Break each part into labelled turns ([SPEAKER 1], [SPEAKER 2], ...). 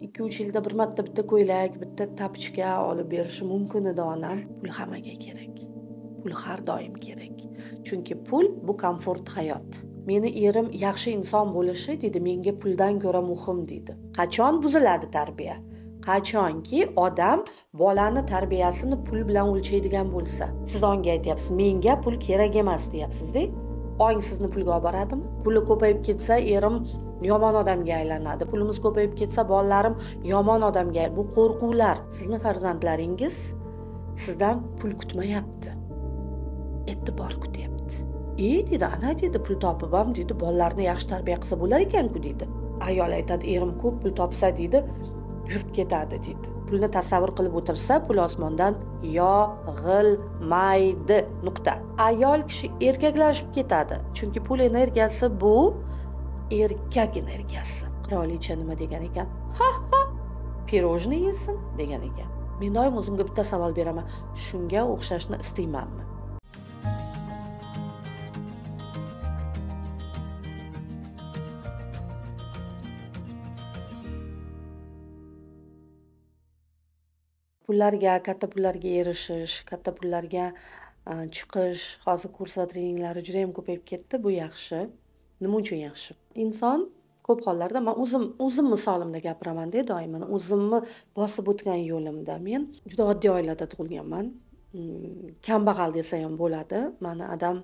[SPEAKER 1] 2-3 yilda bir marta bitta ko'ylak, bitta tapochka olib berishi mumkin edi onam. Pul hammaga kerak. Pul har doim kerak. Chunki pul bu komfort hayot. Meni erim yaxshi inson bo'lishi dedi, menga puldan ko'ra muhim dedi. Qachon buziladi tarbiya? Qachonki odam bolani tarbiyasini pul bilan o'lchaydigan bo'lsa. Siz onga aytyapsiz, menga pul kerak emas deyapsiz-da. Ong sizni pulga olib boradimi? Puli ko'payib ketsa, erim yomon odamga aylanadi. Pulimiz ko'payib ketsa, bolalarim yomon odamga. Bu qo'rquvlar. Sizni farzandlaringiz sizdan pul kutmayapti. E'tibor kutyapti. Dedi, ana dedi, pul topib ham dedi, bolalarni yaxshi tarbiya qilsa bo'lar ekan-ku dedi. Ayol aytadi, erim ko'p pul topsa dedi, yurib ketadi dedi. Pulni tasavvur qilib o'tirsa, pul osmondan yog'ilmaydi. Nuqta. Ayol kishi erkaklashib ketadi. Chunki pul energiyasi bu erkak energiyasi. Qirolicha nima degan ekan? Ha, pirojni yesin degan ekan. Men doim o'zimga bitta savol beraman. Shunga o'xshashni istaymanmi? Pullarga, katta pullarga erishish, katta pullarga chiqish, hozir kurs va treninglari juda ham ko'payib ketdi. Bu yaxshi. Nima uchun yaxshi? Inson ko'p hollarda, men o'zim misolimda gapiraman-da, doim o'zimni bosib o'tgan yo'limda. Men juda oddiy oilada tug'ilganman. Kambag'al desa ham bo'ladi. Mani adam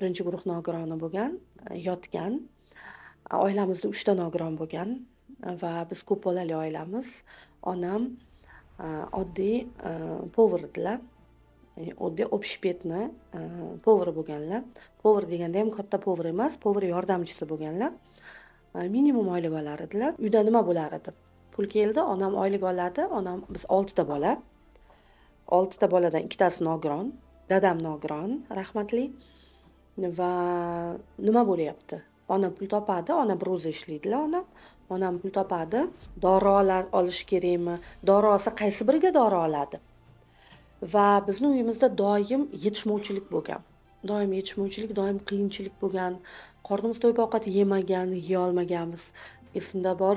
[SPEAKER 1] 1-guruh nogironi bo'lgan, yotgan. Oilamizda 3 ta nogiron bo'lgan va biz ko'p bolali oilamiz. Onam oddiy povar edilar. Oddiy общепетni poveri bo'lganlar. Pover deganda ham katta pover emas, pover yordamchisi bo'lganlar. Minimum oylik olar edilar. Uyda nima bo'lar edi? Pul keldi, onam oylik oladi. Onam biz 6 ta bola. 6 ta boladan 2 tasi nogiron, dadam nogiron, rahmatli. Va nima bo'lyapti? Ona pul topadi, ona bir o'zi ishlaydilar, onam pul topadi. Dorilar olish kerakmi? Dori olsa qaysi biriga dori oladi? Va bizning uyimizda doim yetishmovchilik bo'lgan. Doim yetishmovchilik, doim qiyinchilik bo'lgan. Qornimiz to'yib ovqat yemagan, yeya olmaganmiz. Esimda bor,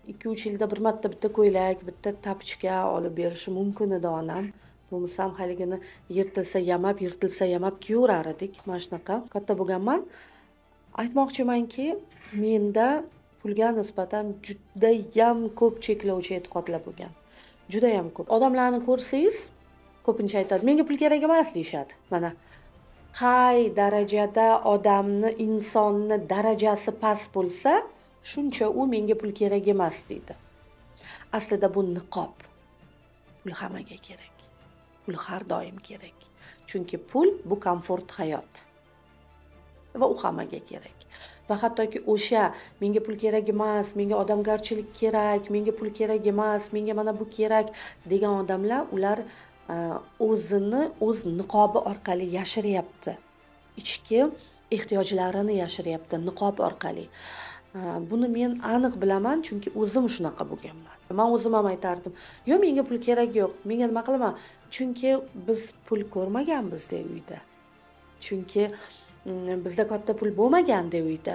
[SPEAKER 1] 2-3 yilda bir marta bitta ko'ylak, bitta tapochka olib berishi mumkin edi onam. Bo'lmasam haligini yirtilsa yamab kiyaverar edik. Mana shunaqa katta bo'lganman. Aytmoqchimanki, menda pulga nisbatan judayam ko'p cheklovchi e'tiqodlar bo'lgan. Judayam ko'p. Odamlarni ko'rsangiz, ko'pincha aytadi, menga pul kerak emas deyshadi. Mana qay darajada odamni, insonni darajasi past bo'lsa, shuncha u menga pul kerak emas deydi. Aslida bu niqob. Pul hammaga kerak. Pul har doim kerak. Chunki pul bu komfort hayot. Va u hammaga kerak. Va hattoki o'sha menga pul kerak emas, menga odamgarchilik kerak, menga pul kerak emas, menga mana bu kerak degan odamlar, ular o'zini o'z niqobi orqali yashiryapti. Ichki ehtiyojlarini yashiryapti niqob orqali. Buni men aniq bilaman, chunki o'zim shunaqa bo'lganman. Men o'zim ham aytardim, "Yo'q, menga pul kerak yo'q. Menga nima qilaman?" Chunki biz pul ko'rmaganmiz-da uyda. Chunki bizda katta pul bo'lmagan-da uyda.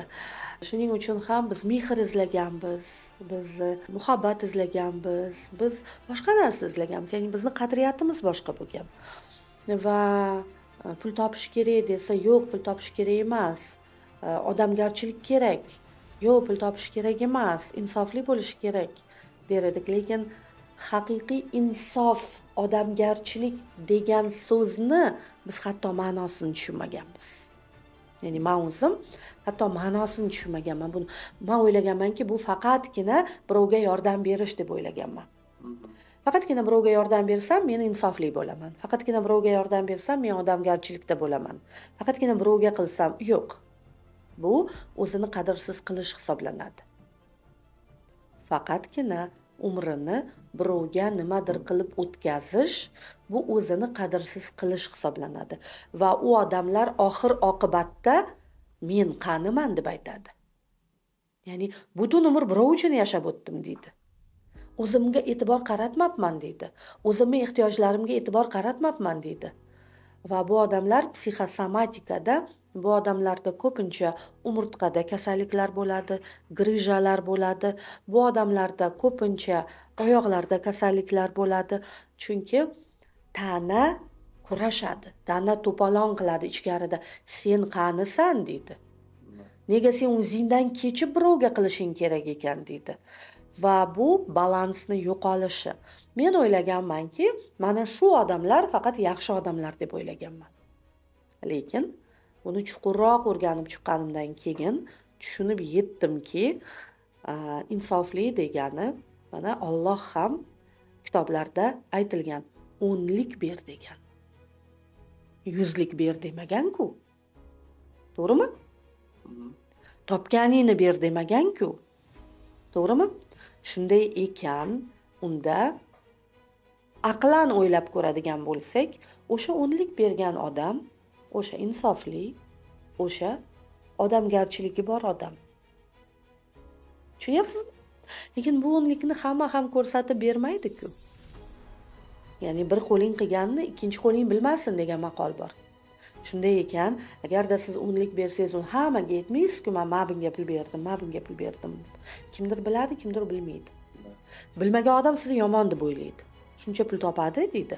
[SPEAKER 1] Shuning uchun ham biz mehr izlaganmiz, biz muhabbat izlaganmiz, biz boshqa narsa izlaganmiz. Ya'ni bizning qadriyatimiz boshqa bo'lgan. Va pul topish kerak desa, yo'q, pul topish kerak emas. Odamgarchilik kerak. Yo'q, pul topish kerak emas. Insofli bo'lish kerak der edik. Lekin haqiqiy insof, odamgarchilik degan so'zni biz hatto ma'nosini tushunmaganmiz. Ya'ni men o'zim hatto ma'nosini tushunmaganman. Buni men o'ylaganmanki, bu faqatgina birovga yordam berish deb o'ylaganman. Faqatgina birovga yordam bersam, men insofli bo'laman. Faqatgina birovga yordam bersam, men odamgarchilikda bo'laman. Faqatgina birovga qilsam, yo'q. Bu o'zini qadrsiz qilish hisoblanadi. Faqatgina umrini birovga nimadir qilib o'tkazish, bu o'zini qadrsiz qilish hisoblanadi. Va u odamlar oxir oqibatda men qaniman deb aytadi. Ya'ni butun umr birov uchun yashab o'tdim deydi. O'zimga e'tibor qaratmabman deydi. O'zimning ehtiyojlarimga e'tibor qaratmabman deydi. Va bu odamlar psixosomatikada Bu odamlarda ko'pincha umurtqada kasalliklar bo'ladi, grijjalar bo'ladi. Bu odamlarda ko'pincha oyoqlarda kasalliklar bo'ladi. Chunki tana kurashadi, tana to'polon qiladi ichkarida. Sen qanisan deydi. Nega sen o'zingdan kechib birovga qilishing kerak ekan deydi. Va bu balansni yo'qolishi. Men o'ylaganmanki, mana shu odamlar faqat yaxshi odamlar deb o'ylaganman. Lekin buni chuqurroq o'rganib chiqqanimdan keyin tushunib yetdimki, insofli degani mana Alloh ham kitoblarda aytilgan, 10lik ber degan. 100lik ber demagan-ku. To'g'rimi? Topganingni ber demagan-ku. To'g'rimi? Shunday ekan, unda aqlan o'ylab ko'radigan bo'lsak, o'sha 10lik bergan odam, o'sha insofli, o'sha odamgarchiligi bor odam. Tushunyapsizmi? Lekin bu 10likni hamma ham ko'rsatib bermaydi-ku. Ya'ni bir qo'ling qilganni ikkinchi qo'ling bilmasin degan maqol bor. Shunday ekan, agarda siz 10lik bersangiz, uni hammaga aytmaysiz-ku, men bunga pul berdim, men bunga pul berdim. Kimdir biladi, kimdir bilmaydi. Bilmagan odam sizni yomon deb o'ylaydi. Shuncha pul topadi deydi.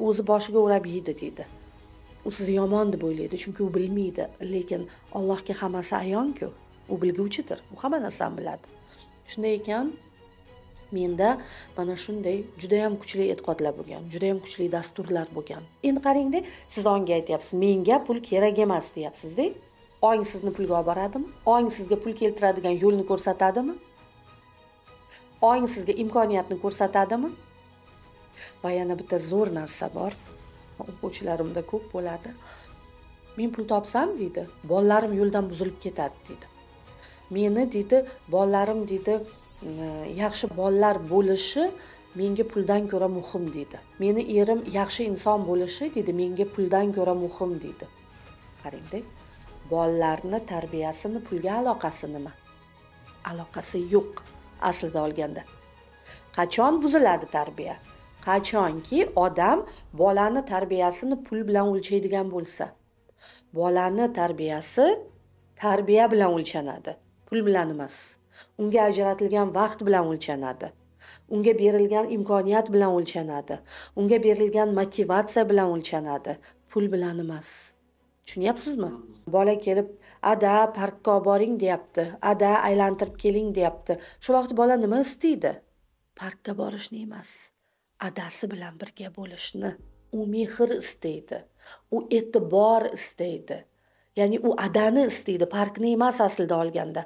[SPEAKER 1] O'zi boshiga o'rab yeydi deydi. U sizni yomon deb o'ylaydi, chunki u bilmaydi. Lekin Allohga hammasi ayon-ku. U bilguvchidir. U hamma narsani biladi. Shunday ekan, menda mana shunday juda ham kuchli e'tiqodlar bo'lgan, juda ham kuchli dasturlar bo'lgan. Endi qarangda, siz onga aytyapsiz, menga pul kerak emas deyapsiz-da. Ong sizni pulga olib boradimi? Ong sizga pul keltiradigan yo'lni ko'rsatadimi? Ong sizga imkoniyatni ko'rsatadimi? Va yana bitta zo'r narsa bor. O'quvchilarimda ko'p bo'ladi. Men pul topsam deydi, bolalarim yo'ldan buzilib ketadi deydi. Meni deydi, bolalarim deydi, yaxshi bolalar bo'lishi menga puldan ko'ra muhim deydi. Meni erim yaxshi inson bo'lishi deydi, menga puldan ko'ra muhim deydi. Qarangda, bolalarni tarbiyasini pulga aloqasi nima? Aloqasi yo'q aslida olganda. Qachon buziladi tarbiya? Qachonki odam bolani tarbiyasini pul bilan o'lchaydigan bo'lsa. Bolani tarbiyasi tarbiya bilan o'lchanadi, pul bilan emas. Unga ajratilgan vaqt bilan o'lchanadi. Unga berilgan imkoniyat bilan o'lchanadi. Unga berilgan motivatsiya bilan o'lchanadi, pul bilan emas. Tushunyapsizmi? Bola kelib, "Ada, parkka olib boring" deyapti. "Ada, aylantirib keling" deyapti. Shu vaqt bola nima istaydi? Parkka borishni emas, adasi bilan birga bo'lishni. U mehr istaydi. U e'tibor istaydi. Ya'ni u adani istaydi, parkni emas aslida olganda.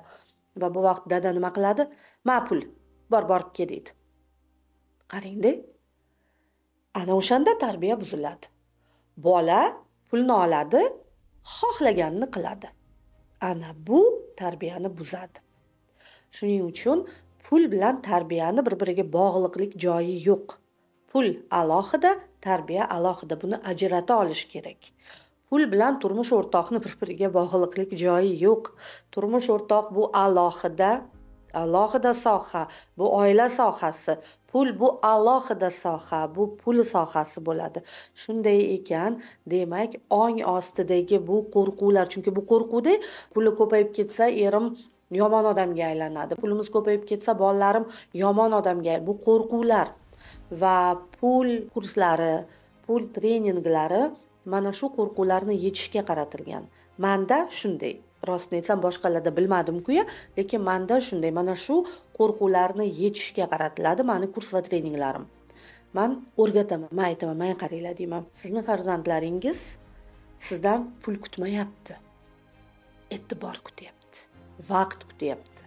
[SPEAKER 1] Va bu vaqt dada nima qiladi? "Ma'qul, borib kel" deydi. Qarangda. Ana o'shanda tarbiya buziladi. Bola pulni oladi, xohlaganini qiladi. Ana bu tarbiyani buzadi. Shuning uchun pul bilan tarbiyani bir-biriga bog'liqlik joyi yo'q. Pul alohida, tarbiya alohida. Buni ajrata olish kerak. Pul bilan turmush o'rtoqni bir-biriga bog'liqlik joyi yo'q. Turmush o'rtoq bu alohida soha, bu oila sohasi. Pul bu alohida soha, bu pul sohasi bo'ladi. Shunday ekan, demak, ong ostidagi bu qo'rquvlar, chunki bu qo'rquvda puli ko'payib ketsa, erim yomon odamga aylanadi. Pulimiz ko'payib ketsa, bolalarim yomon odamga aylanadi. Bu qo'rquvlar va pul kurslari, pul treninglari mana shu qo'rquvlarni yechishga qaratilgan. Menda shunday. Rostini aytsam, boshqalarda bilmadim-ku-ya, lekin menda shunday. Mana shu qo'rquvlarni yechishga qaratiladi meni kurs va treninglarim. Men o'rgataman, men aytaman, men qaranglar deyman. Sizni farzandlaringiz sizdan pul kutmayapti. E'tibor kutyapti, vaqt kutyapti,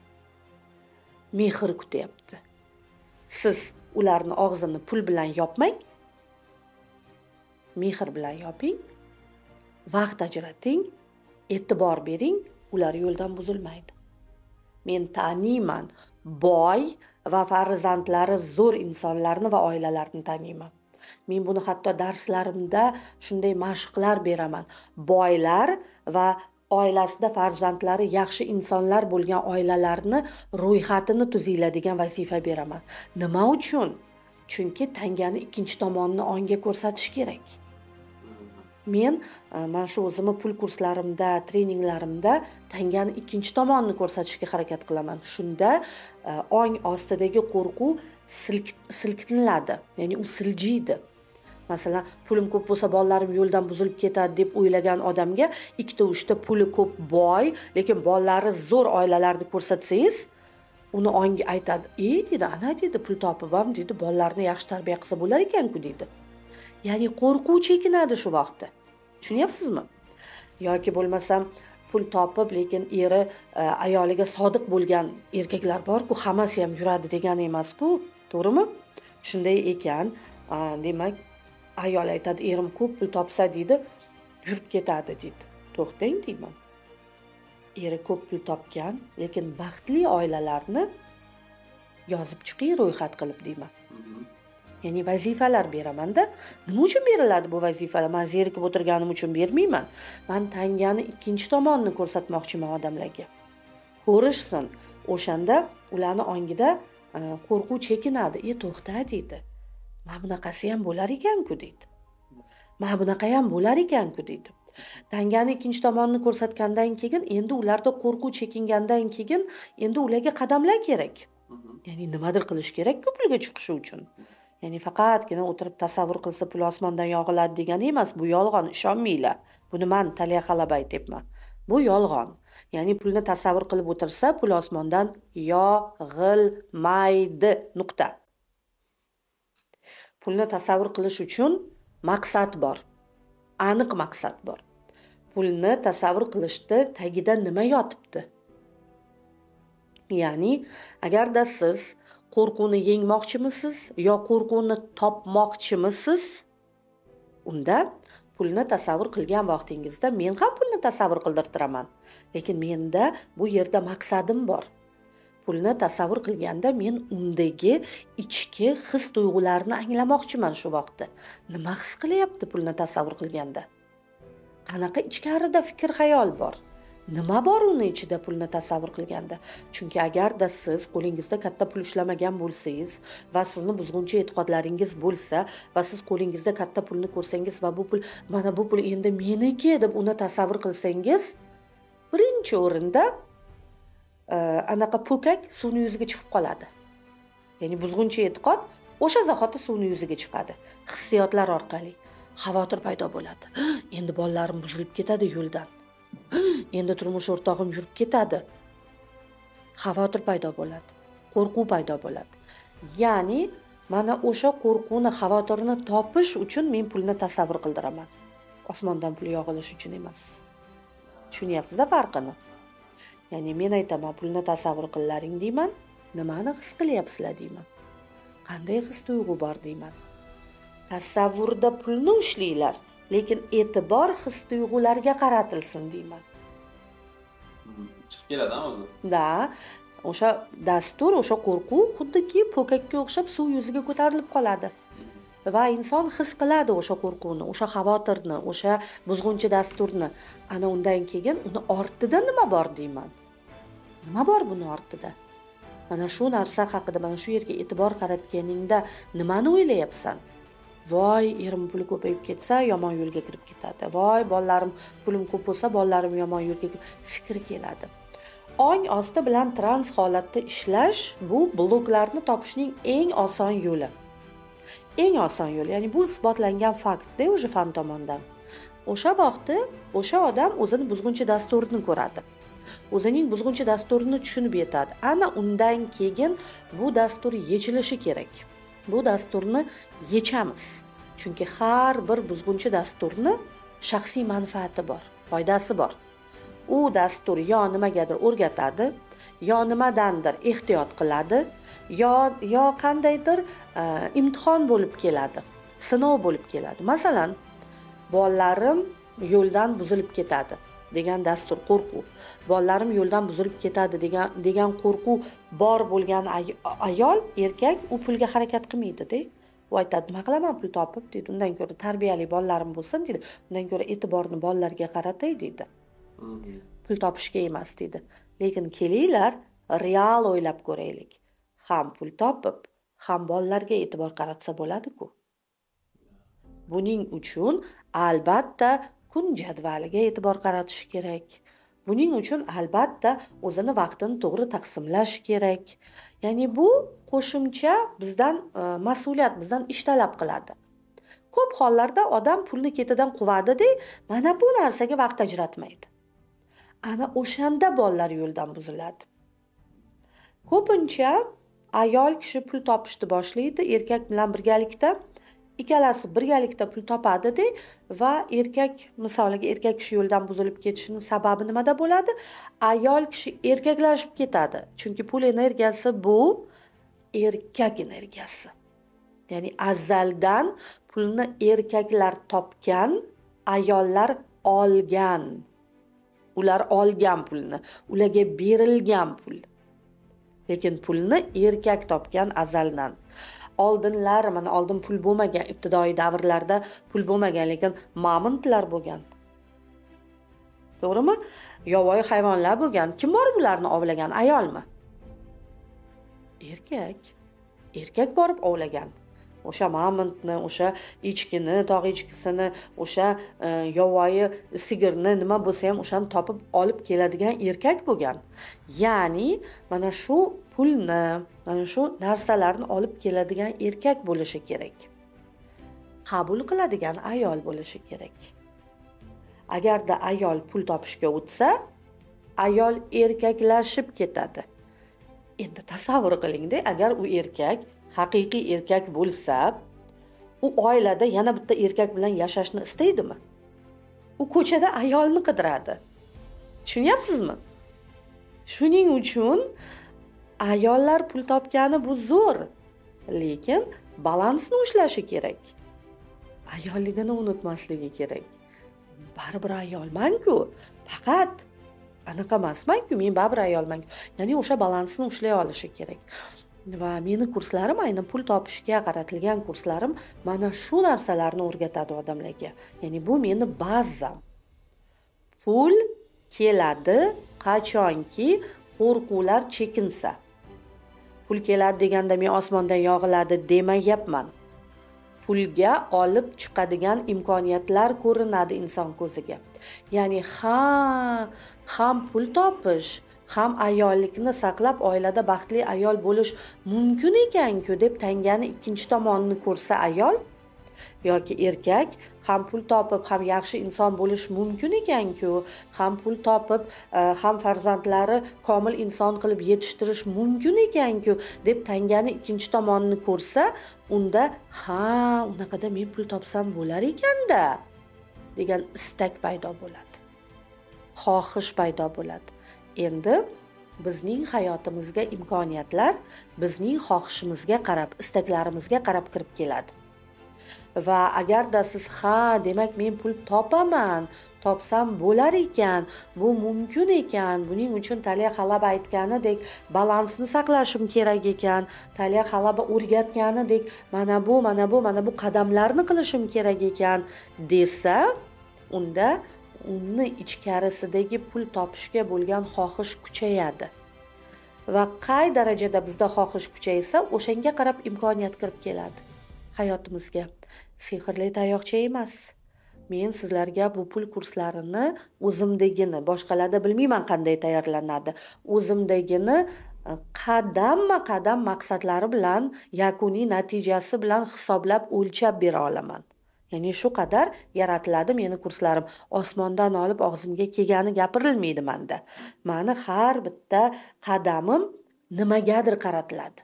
[SPEAKER 1] mehr kutyapti. Siz ularni og'zini pul bilan yopmang, mehr bilan yoping, vaqt ajrating, e'tibor bering, ular yo'ldan buzilmaydi. Men taniyman boy va farzandlari zo'r insonlarni va oilalarni taniyman. Men buni hatto darslarimda shunday mashqlar beraman. Boylar va oilasida farzandlari yaxshi insonlar bo'lgan oilalarni ro'yxatini tuzinglar degan vazifa beraman. Nima uchun? Chunki tangani ikkinchi tomonini onga ko'rsatish kerak. Men mana shu o'zimni pul kurslarimda, treninglarimda tangani ikkinchi tomonini ko'rsatishga harakat qilaman. Shunda ong ostidagi qo'rquv silkiniladi, ya'ni u siljiydi. Masalan, pulim ko'p bo'lsa, bolalarim yo'ldan buzilib ketadi deb o'ylagan odamga 2-3 ta puli ko'p boy, lekin bolalari zo'r oilalarni ko'rsatsangiz, uni ongi aytadi, dedi, ana dedi, pul topib ham dedi, bolalarni yaxshi tarbiya qilsa bo'lar ekan-ku dedi. Ya'ni qo'rquv chekinadi shu vaqtda. Tushunyapsizmi? Yoki bo'lmasam pul topib, lekin eri ayoliga sodiq bo'lgan erkaklar bor-ku, hammasi ham yuradi degani emas-ku, to'g'rimi? Shunday ekan, demak, ayol aytadi, erim ko'p pul topsa deydi, yurib ketadi deydi. To'xtang deyman. Eri ko'p pul topgan, lekin baxtli oilalarni yozib chiqing ro'yxat qilib deyman. Ya'ni vazifalar beraman-da. Nima uchun beriladi bu vazifalar? Men zerikib o'tirganim uchun bermayman. Men tangani ikkinchi tomonini ko'rsatmoqchiman odamlarga. Ko'rishsin. O'shanda ularni ongida qo'rquv chekinadi. To'xta deydi. Men bunaqasi ham bo'lar ekan-ku deydi. Men bunaqa ham bo'lar ekan-ku deydi. Tangani ikkinchi tomonini ko'rsatgandan keyin endi ularda qo'rquv chekingandan keyin endi ularga qadamlar kerak. Ya'ni nimadir qilish kerak-ku pulga chiqishi uchun. Ya'ni faqatgina o'tirib tasavvur qilsa pul osmondan yog'iladi degani emas, bu yolg'on, ishonmanglar. Buni men Taliya Xalaba aytibman. Bu yolg'on. Ya'ni pulni tasavvur qilib o'tirsa, pul osmondan yog'ilmaydi. Nuqta. Pulni tasavvur qilish uchun maqsad bor. Aniq maqsad bor. Pulni tasavvur qilishda tagida nima yotibdi? Ya'ni, agarda siz qo'rquvni yengmoqchimisiz yo qo'rquvni topmoqchimisiz? Unda pulni tasavvur qilgan vaqtingizda men ham pulni tasavvur qildirtiraman. Lekin menda bu yerda maqsadim bor. Pulni tasavvur qilganda men undagi ichki his-tuyg'ularni anglamoqchiman shu vaqtda. Nima his qilyapti pulni tasavvur qilganda? Qanaqa ichkarida fikr-xayol bor? Nima bor uni ichida pulni tasavvur qilganda? Chunki agarda siz qo'lingizda katta pul ushlamagan bo'lsangiz va sizni buzg'unchi e'tiqodlaringiz bo'lsa va siz qo'lingizda katta pulni ko'rsangiz va bu pul, mana bu pul endi meniki deb uni tasavvur qilsangiz, birinchi o'rinda anaqa po'kak suvni yuziga chiqib qoladi. Ya'ni buzg'unchi e'tiqod o'sha zahoti suvni yuziga chiqadi. Hissiyotlar orqali xavotir paydo bo'ladi. Endi bolalarim buzilib ketadi yo'ldan. Endi turmush o'rtog'im yurib ketadi. Xavotir paydo bo'ladi. Qo'rquv paydo bo'ladi. Ya'ni mana o'sha qo'rquvni, xavotirini topish uchun men pulni tasavvur qildiraman. Osmondan pul yog'ilish uchun emas. Tushunyapsiz farqini? Ya'ni men aytaman, pulni tasavvur qillaring deyman, nimani his qilyapsizlar deyman. Qanday his-tuyg'u bor deyman. Tasavvurda pulni ushlanglar, lekin e'tibor his-tuyg'ularga qaratilsin deyman.
[SPEAKER 2] Chiqib keladimi bu?
[SPEAKER 1] Da, o'sha dastur, o'sha qo'rquv xuddiki po'kakka o'xshab suv yuziga ko'tarilib qoladi. Va inson his qiladi o'sha qo'rquvni, o'sha xavotirni, o'sha buzg'unchi dasturni. Ana undan keyin uni ortida nima bor deyman. Nima bor buni ortida? Mana shu narsa haqida, mana shu yerga e'tibor qaratganingda nimani o'ylayapsan? Voy, erim puli ko'payib ketsa, yomon yo'lga kirib ketadi. Voy, bolalarim pulim ko'p bo'lsa, bolalarim yomon yo'lga fikri keladi. Ong osti bilan trans holatda ishlash bu bloklarni topishning eng oson yo'li. Eng oson yo'l, ya'ni bu isbotlangan fakt-da o'sha fan tomonidan. O'sha vaqtda o'sha odam o'zini buzg'unchi dasturini ko'radi. O'zining buzg'unchi dasturini tushunib yetadi. Ana undan keyin bu dastur yechilishi kerak. Bu dasturni yechamiz. Chunki har bir buzg'unchi dasturni shaxsiy manfaati bor, foydasi bor. U dastur yo nimagadir o'rgatadi, yo nimadandir ehtiyot qiladi, yo qandaydir imtihon bo'lib keladi, sinov bo'lib keladi. Masalan, bolalarim yo'ldan buzilib ketadi degan dastur qo'rquv. Bolalarim yo'ldan buzilib ketadi degan qo'rquv bor bo'lgan ayol, erkak u pulga harakat qilmaydi-da. U aytadi, nima qilaman pul topib deydi. Undan ko'ra tarbiyali bolalarim bo'lsin deydi. Undan ko'ra e'tiborni bolalarga qaratay deydi. Pul topishga emas deydi. Lekin kelinglar, real o'ylab ko'raylik. Ham pul topib, ham bolalarga e'tibor qaratsa bo'ladi-ku. Buning uchun albatta kun jadvaliga e'tibor qaratish kerak. Buning uchun albatta o'zini vaqtini to'g'ri taqsimlash kerak. Ya'ni bu qo'shimcha bizdan mas'uliyat, bizdan ish talab qiladi. Ko'p hollarda odam pulni ketidan quvadi-da, mana bu narsaga vaqt ajratmaydi. Ana o'shanda bolalar yo'ldan buziladi. Ko'pincha ayol kishi pul topishni boshlaydi, erkak bilan birgalikda, ikkalasi birgalikda pul topadi-da va misoliga erkak kishi yo'ldan buzilib ketishining sababi nimada bo'ladi? Ayol kishi erkaklashib ketadi. Chunki pul energiyasi bu erkak energiyasi. Ya'ni azaldan pulni erkaklar topgan, ayollar olgan. Ular olgan pulni, ularga berilgan pul. Lekin pulni erkak topgan azaldan. Oldinlar, mana oldin pul bo'lmagan, ibtidoiy davrlarda pul bo'lmagan, lekin mamantlar bo'lgan. To'g'rimi? Yovvoyi hayvonlar bo'lgan. Kim borib ularni ovlagan? Ayolmi? Erkak. Erkak borib ovlagan. O'sha mamantni, o'sha echkini, tog' echkisini, o'sha yovvoyi sigirni, nima bo'lsa ham o'shani topib olib keladigan erkak bo'lgan. Ya'ni mana shu pulni, mana shu narsalarni olib keladigan erkak bo'lishi kerak. Qabul qiladigan ayol bo'lishi kerak. Agarda ayol pul topishga o'tsa, ayol erkaklashib ketadi. Endi tasavvur qiling-da, agar u erkak haqiqiy erkak bo'lsa, u oilada yana bitta erkak bilan yashashni istaydimi? U ko'chada ayolni qidiradi. Tushunyapsizmi? Shuning uchun ayollar pul topgani bu zo'r, lekin balansni ushlashi kerak. Ayolligini unutmasligi kerak. Baribir ayolman-ku, faqat anaqa emasman-ku, men baribir ayolman. Ya'ni o'sha balansni ushlay olishi kerak. Va meni kurslarim, aynan pul topishga qaratilgan kurslarim mana shu narsalarni o'rgatadi odamlarga. Ya'ni bu meni bazam. Pul keladi qachonki qo'rquvlar chekinsa. Pul keladi deganda men osmondan yog'iladi demayapman. Pulga olib chiqadigan imkoniyatlar ko'rinadi inson ko'ziga. Ya'ni ham pul topish, ham ayollikni saqlab oilada baxtli ayol bo'lish mumkin ekan-ku deb tangani ikkinchi tomonini ko'rsa ayol yoki erkak ham pul topib, ham yaxshi inson bo'lish mumkin ekan-ku, ham pul topib, ham farzandlari komil inson qilib yetishtirish mumkin ekan-ku deb tangani ikkinchi tomonini ko'rsa, unda unaqada men pul topsam bo'lar ekan-da degan istak paydo bo'ladi. Xohish paydo bo'ladi. Endi bizning hayotimizga imkoniyatlar bizning xohishimizga qarab, istaklarimizga qarab kirib keladi. Va agarda siz demak men pul topaman, topsam bo'lar ekan, bu mumkin ekan, buning uchun Taliya Xalaba aytganidek balansni saqlashim kerak ekan, Taliya Xalaba o'rgatganidek mana bu qadamlarni qilishim kerak ekan desa, unda uni ichkarisidagi pul topishga bo'lgan xohish kuchayadi. Va qay darajada bizda xohish kuchaysa, o'shanga qarab imkoniyat kirib keladi hayotimizga. Sehrli tayoqcha emas. Men sizlarga bu pul kurslarini o'zimdagini, boshqalarda bilmayman qanday tayyorlanadi, o'zimdagini qadamma-qadam maqsadlari bilan, yakuniy natijasi bilan hisoblab o'lchab bera olaman. Ya'ni shu qadar yaratiladi meni kurslarim. Osmondan olib og'zimga kelgani gapirilmaydi menda. Mani har bitta qadamim nimagadir qaratiladi.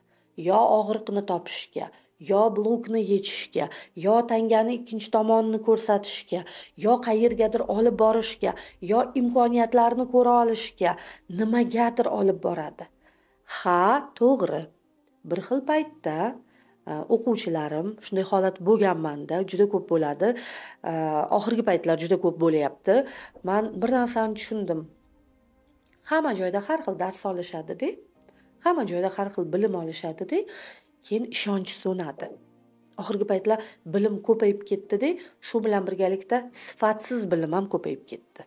[SPEAKER 1] Yo og'riqni topishga, yo blokni yechishga, yo tangani ikkinchi tomonini ko'rsatishga, yo qayergadir olib borishga, yo imkoniyatlarni ko'ra olishga, nimagadir olib boradi. To'g'ri. Bir xil paytda o'quvchilarim, shunday holat bo'lganmanda, juda ko'p bo'ladi. Oxirgi paytlar juda ko'p bo'layapti. Men bir narsani tushundim. Hamma joyda har xil dars olishadi-da, hamma joyda har xil bilim olishadi-da, keyin ishonch so'nadi. Oxirgi paytlar bilim ko'payib ketdi-da, shu bilan birgalikda sifatsiz bilim ham ko'payib ketdi.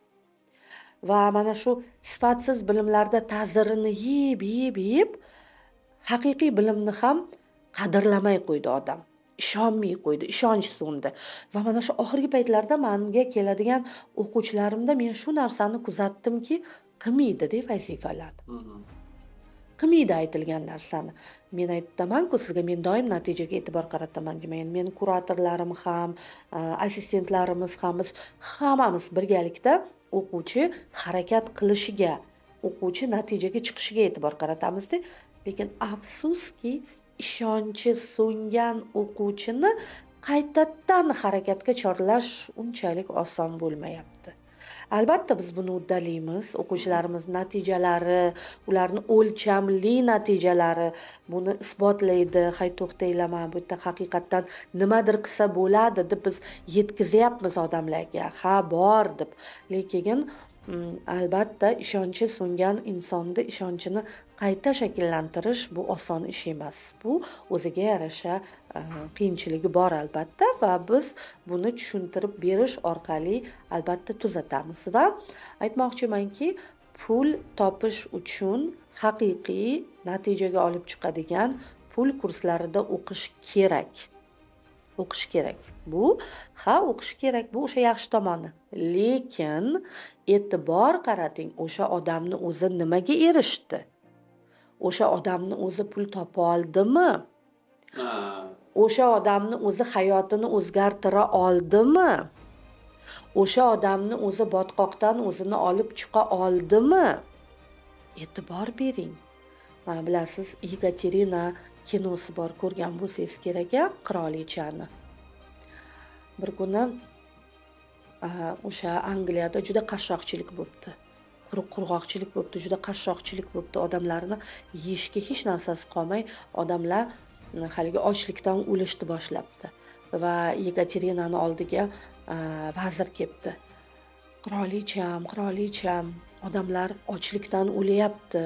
[SPEAKER 1] Va mana shu sifatsiz bilimlarda ta'zirini yeb, haqiqiy bilimni ham qadrlamay qo'ydi odam. ishonmay qo'ydi, ishonch so'ndi. Va mana shu oxirgi paytlarda menga keladigan o'quvchilarimda men shu narsani kuzatdimki, qilmaydi-da vazifalarni. Qilmaydi aytilgan narsani. Men aytaman-ku sizga, men doim natijaga e'tibor qarataman demayman. Meni kuratorlarim ham, assistentlarimiz ham, biz hammamiz birgalikda o'quvchi harakat qilishiga, o'quvchi natijaga chiqishiga e'tibor qaratamizda. Lekin afsuski, ishonchi so'ngan o'quvchini qaytadan harakatga chorlash unchalik oson bo'lmayapti. Albatta biz buni uddalaymiz. O'quvchilarimiz natijalari, ularni o'lchamli natijalari buni isbotlaydi. Hay to'xtanglar, mana bu yerda haqiqatdan nimadir qilsa bo'ladi deb biz yetkazyapmiz odamlarga. Ha, bor deb. Lekin albatta ishonchi so'ngan insonni ishonchini qayta shakllantirish bu oson ish emas. Bu o'ziga yarasha qiyinchiligi bor albatta va biz buni tushuntirib berish orqali albatta tuzatamiz. Va aytmoqchimanki, pul topish uchun haqiqiy natijaga olib chiqadigan pul kurslarida o'qish kerak. O'qish kerak. Bu o'qish kerak, bu o'sha yaxshi tomoni. Lekin e'tibor qarating, o'sha odamni o'zi nimaga erishdi? O'sha odamni o'zi pul topa oldimi? O'sha odamni o'zi hayotini o'zgartira oldimi? O'sha odamni o'zi botqoqdan o'zini olib chiqa oldimi? E'tibor bering. Mana bilasiz, Yekaterina kinosi bor, ko'rgan bo'lsangiz kerak, qirolichani. Bir kuni o'sha Angliyada juda qashshoqchilik bo'libdi. Qurg'oqchilik bo'libdi, juda qashshoqchilik bo'libdi. Odamlarni yeyishga hech narsasi qolmay, odamlar haligi ochlikdan o'lishni boshlabdi. Va Yekaterinani oldiga vazir kelibdi. Qirolicham, odamlar ochlikdan o'lyapti.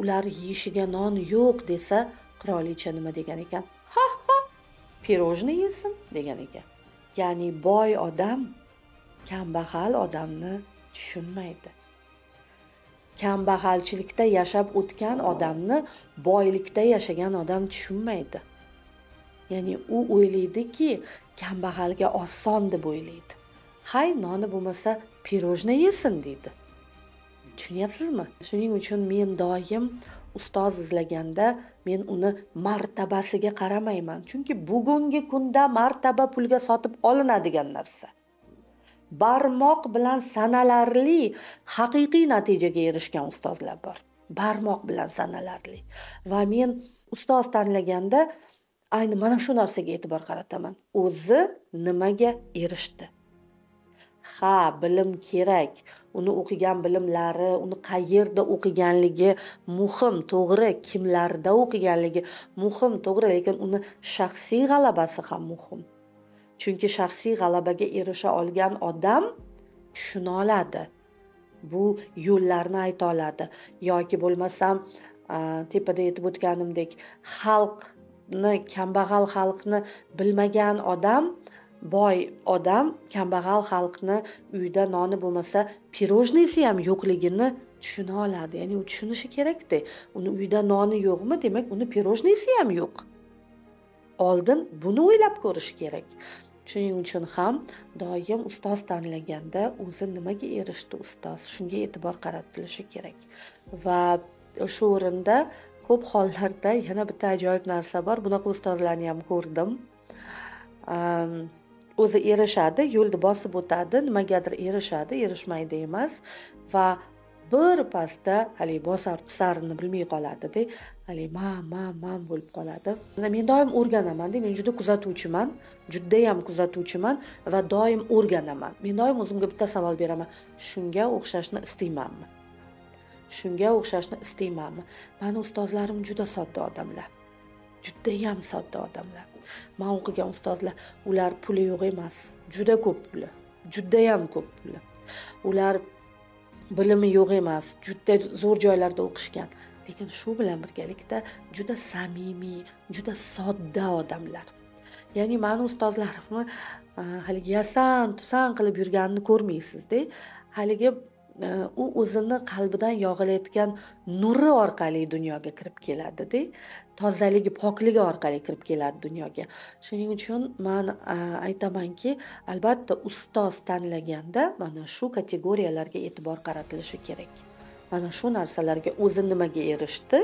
[SPEAKER 1] Ular yeyishiga non yo'q desa, qirolicha nima degan ekan? Ha, pirojni yesin degan ekan. Ya'ni boy odam kambag'al odamni tushunmaydi. Kambag'alchilikda yashab o'tgan odamni boylikda yashagan odam tushunmaydi. Ya'ni u o'ylaydiki, kambag'alga oson deb o'ylaydi. Hay, noni bo'lmasa pirojni yesin deydi. Tushunyapsizmi? Shuning uchun men doim ustoz izlaganda men uni martabasiga qaramayman. Chunki bugungi kunda martaba pulga sotib olinadigan narsa. Barmoq bilan sanalarli haqiqiy natijaga erishgan ustozlar bor. Barmoq bilan sanalarli. Va men ustoz tanlaganda ayni mana shu narsaga e'tibor qarataman. O'zi nimaga erishdi? Ha, bilim kerak. Uni o'qigan bilimlari, uni qayerda o'qiganligi muhim, to'g'ri, kimlarda o'qiganligi muhim, to'g'ri, lekin uni shaxsiy g'alabasi ham muhim. Chunki shaxsiy g'alabaga erisha olgan odam tushuna oladi. Bu yo'llarni ayta oladi. Yoki bo'lmasam, tepada aytib o'tganimdek, kambag'al xalqni bilmagan odam, boy odam kambag'al xalqni uyda noni bo'lmasa, pirojnisi ham yo'qligini tushuna oladi. Ya'ni u tushunishi kerak-da. Uni uyda noni yo'qmi, demak uni pirojnisi ham yo'q. Oldin buni o'ylab ko'rish kerak. Shuning uchun ham doim ustoz tanlaganda o'zi nimaga erishdi ustoz, shunga e'tibor qaratilishi kerak. Va shu o'rinda ko'p hollarda yana bitta ajoyib narsa bor. Bunaqa ustozlarni ham ko'rdim. O'zi erishadi, yo'lni bosib o'tadi, nimagadir erishadi, erishmaydi emas va bir pasda hali bosar tusarini bilmay qoladi-da, hali man bo'lib qoladi. Men doim o'rganaman, men juda kuzatuvchiman, juda ham kuzatuvchiman va doim o'rganaman. Men doim o'zimga bitta savol beraman. Shunga o'xshashni istaymanmi? Shunga o'xshashni istaymanmi? Meni ustozlarim juda sodda odamlar. Juda ham sodda odamlar. Men o'qigan ustozlar, ular puli yo'q emas, juda ko'p puli, juda ham ko'p puli. Ular bilimi yo'q emas, juda zo'r joylarda o'qishgan, lekin shu bilan birgalikda juda samimiy, juda sodda odamlar. Ya'ni meni ustozlarimni haligi yasan, tusan qilib yurganini ko'rmaysiz-da. Haligi u o'zini qalbidan yog'ilayotgan nuri orqali dunyoga kirib keladida, tozaligi, pokligi orqali kirib keladi dunyoga. Shuning uchun men aytamanki, albatta ustoz tanlaganda mana shu kategoriyalarga e'tibor qaratilishi kerak. Mana shu narsalarga o'zi nimaga erishdi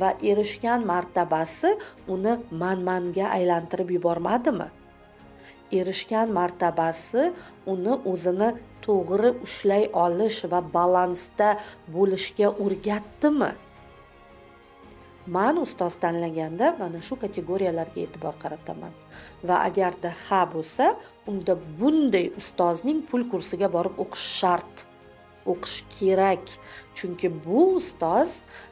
[SPEAKER 1] va erishgan martabasi uni manmanga aylantirib yubormadimi? Erishgan martabasi uni o'zini to'g'ri ushlay olish va balansda bo'lishga o'rgatdimi? Men ustoz tanlaganda mana shu kategoriyalarga e'tibor qarataman. Va agarda ha bo'lsa, unda bunday ustozning pul kursiga borib o'qish shart. O'qish kerak. Chunki bu ustoz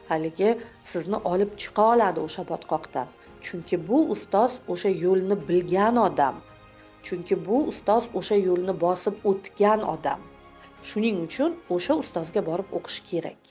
[SPEAKER 1] haligi sizni olib chiqa oladi o'sha botqoqdan. Chunki bu ustoz o'sha yo'lni bilgan odam. Chunki bu ustoz o'sha yo'lni bosib o'tgan odam. Shuning uchun o'sha ustozga borib o'qish kerak.